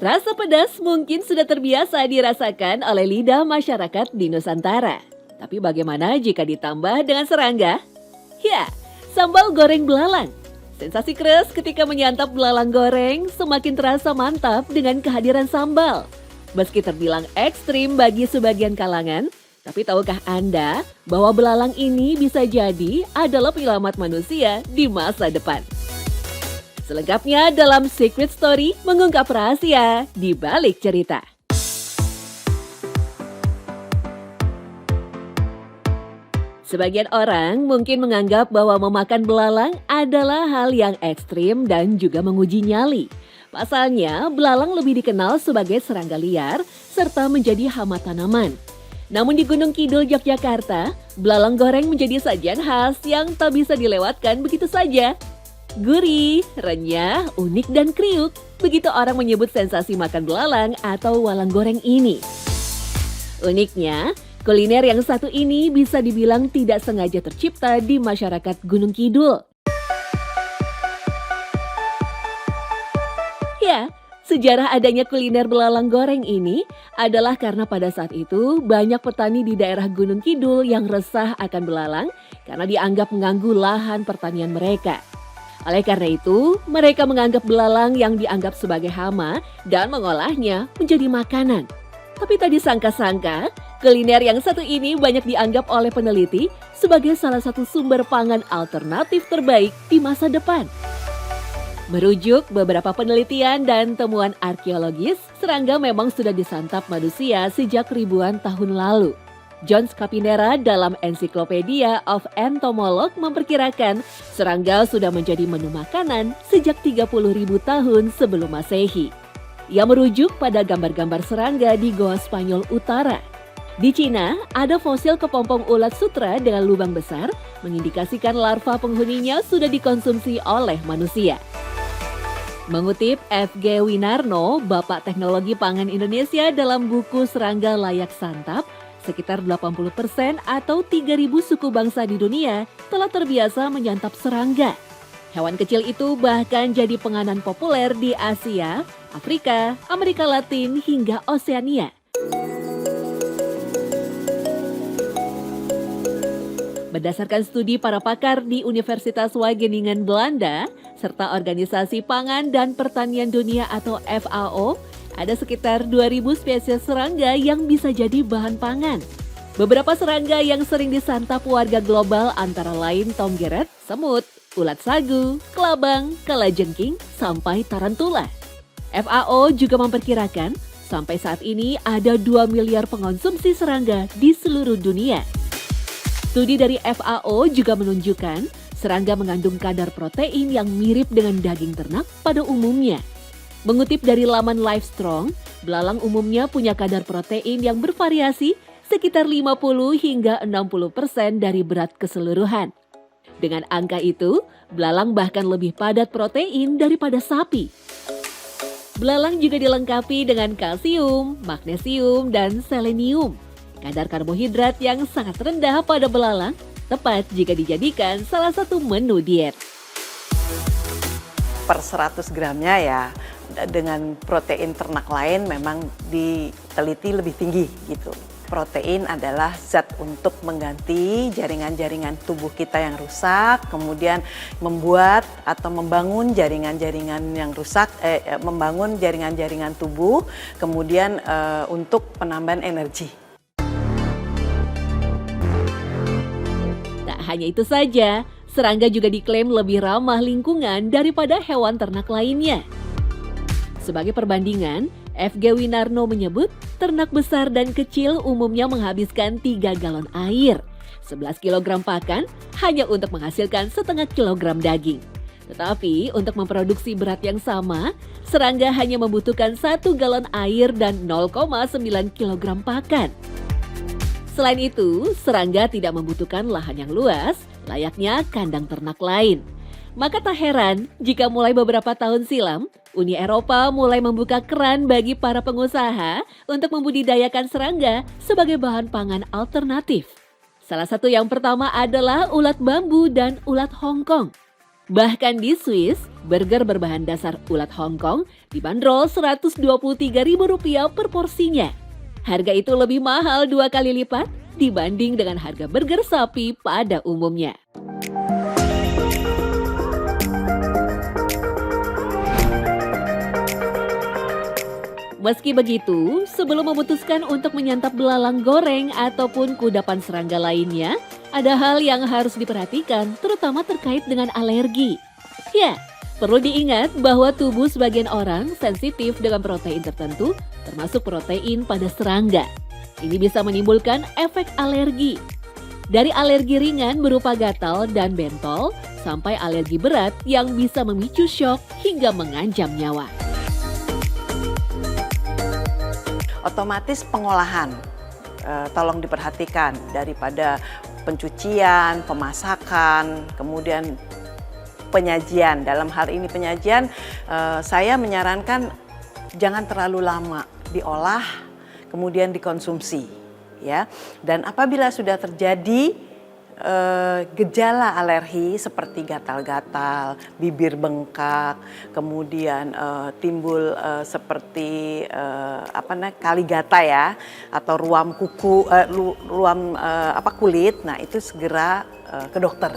Rasa pedas mungkin sudah terbiasa dirasakan oleh lidah masyarakat di Nusantara. Tapi bagaimana jika ditambah dengan serangga? Ya, sambal goreng belalang. Sensasi keras ketika menyantap belalang goreng semakin terasa mantap dengan kehadiran sambal. Meski terbilang ekstrim bagi sebagian kalangan, tapi tahukah Anda bahwa belalang ini bisa jadi adalah penyelamat manusia di masa depan? Selengkapnya dalam Secret Story mengungkap rahasia di balik cerita. Sebagian orang mungkin menganggap bahwa memakan belalang adalah hal yang ekstrim dan juga menguji nyali. Pasalnya, belalang lebih dikenal sebagai serangga liar serta menjadi hama tanaman. Namun di Gunung Kidul, Yogyakarta, belalang goreng menjadi sajian khas yang tak bisa dilewatkan begitu saja. Gurih, renyah, unik dan kriuk, begitu orang menyebut sensasi makan belalang atau walang goreng ini. Uniknya, kuliner yang satu ini bisa dibilang tidak sengaja tercipta di masyarakat Gunung Kidul. Ya, sejarah adanya kuliner belalang goreng ini adalah karena pada saat itu banyak petani di daerah Gunung Kidul yang resah akan belalang karena dianggap mengganggu lahan pertanian mereka. Oleh karena itu, mereka menganggap belalang yang dianggap sebagai hama dan mengolahnya menjadi makanan. Tapi tak disangka-sangka, kuliner yang satu ini banyak dianggap oleh peneliti sebagai salah satu sumber pangan alternatif terbaik di masa depan. Merujuk beberapa penelitian dan temuan arkeologis, serangga memang sudah disantap manusia sejak ribuan tahun lalu. John Scapinera dalam Encyclopedia of Entomology memperkirakan serangga sudah menjadi menu makanan sejak 30.000 tahun sebelum Masehi. Ia merujuk pada gambar-gambar serangga di Goa Spanyol Utara. Di Cina, ada fosil kepompong ulat sutra dengan lubang besar, mengindikasikan larva penghuninya sudah dikonsumsi oleh manusia. Mengutip F.G. Winarno, Bapak Teknologi Pangan Indonesia dalam buku Serangga Layak Santap, sekitar 80% atau 3.000 suku bangsa di dunia telah terbiasa menyantap serangga. Hewan kecil itu bahkan jadi penganan populer di Asia, Afrika, Amerika Latin, hingga Oseania. Berdasarkan studi para pakar di Universitas Wageningen Belanda, serta Organisasi Pangan dan Pertanian Dunia atau FAO, ada sekitar 2.000 spesies serangga yang bisa jadi bahan pangan. Beberapa serangga yang sering disantap warga global antara lain tomgeret, semut, ulat sagu, kelabang, kalajengking, sampai tarantula. FAO juga memperkirakan sampai saat ini ada 2 miliar pengonsumsi serangga di seluruh dunia. Studi dari FAO juga menunjukkan serangga mengandung kadar protein yang mirip dengan daging ternak pada umumnya. Mengutip dari laman Livestrong, belalang umumnya punya kadar protein yang bervariasi sekitar 50 hingga 60% dari berat keseluruhan. Dengan angka itu, belalang bahkan lebih padat protein daripada sapi. Belalang juga dilengkapi dengan kalsium, magnesium, dan selenium. Kadar karbohidrat yang sangat rendah pada belalang tepat jika dijadikan salah satu menu diet. Per 100 gramnya ya dengan protein ternak lain memang diteliti lebih tinggi gitu. Protein adalah zat untuk mengganti jaringan-jaringan tubuh kita yang rusak, kemudian membuat atau membangun jaringan-jaringan yang rusak, membangun jaringan-jaringan tubuh, kemudian untuk penambahan energi. Tak hanya itu saja, serangga juga diklaim lebih ramah lingkungan daripada hewan ternak lainnya. Sebagai perbandingan, F.G. Winarno menyebut ternak besar dan kecil umumnya menghabiskan 3 galon air, 11 kg pakan hanya untuk menghasilkan setengah kilogram daging. Tetapi untuk memproduksi berat yang sama, serangga hanya membutuhkan 1 galon air dan 0,9 kg pakan. Selain itu, serangga tidak membutuhkan lahan yang luas, layaknya kandang ternak lain. Maka tak heran jika mulai beberapa tahun silam, Uni Eropa mulai membuka keran bagi para pengusaha untuk membudidayakan serangga sebagai bahan pangan alternatif. Salah satu yang pertama adalah ulat bambu dan ulat Hongkong. Bahkan di Swiss, burger berbahan dasar ulat Hongkong dibanderol Rp123.000 per porsinya. Harga itu lebih mahal 2 kali lipat dibanding dengan harga burger sapi pada umumnya. Meski begitu, sebelum memutuskan untuk menyantap belalang goreng ataupun kudapan serangga lainnya, ada hal yang harus diperhatikan, terutama terkait dengan alergi. Ya, perlu diingat bahwa tubuh sebagian orang sensitif dengan protein tertentu, termasuk protein pada serangga. Ini bisa menimbulkan efek alergi. Dari alergi ringan berupa gatal dan bentol, sampai alergi berat yang bisa memicu syok hingga mengancam nyawa. Otomatis pengolahan, tolong diperhatikan daripada pencucian, pemasakan, kemudian penyajian. Dalam hal ini penyajian, saya menyarankan jangan terlalu lama diolah, kemudian dikonsumsi, ya. Dan apabila sudah terjadi gejala alergi seperti gatal-gatal, bibir bengkak, kemudian timbul seperti kaligata ya, atau ruam kuku, ruam kulit. Nah itu segera ke dokter.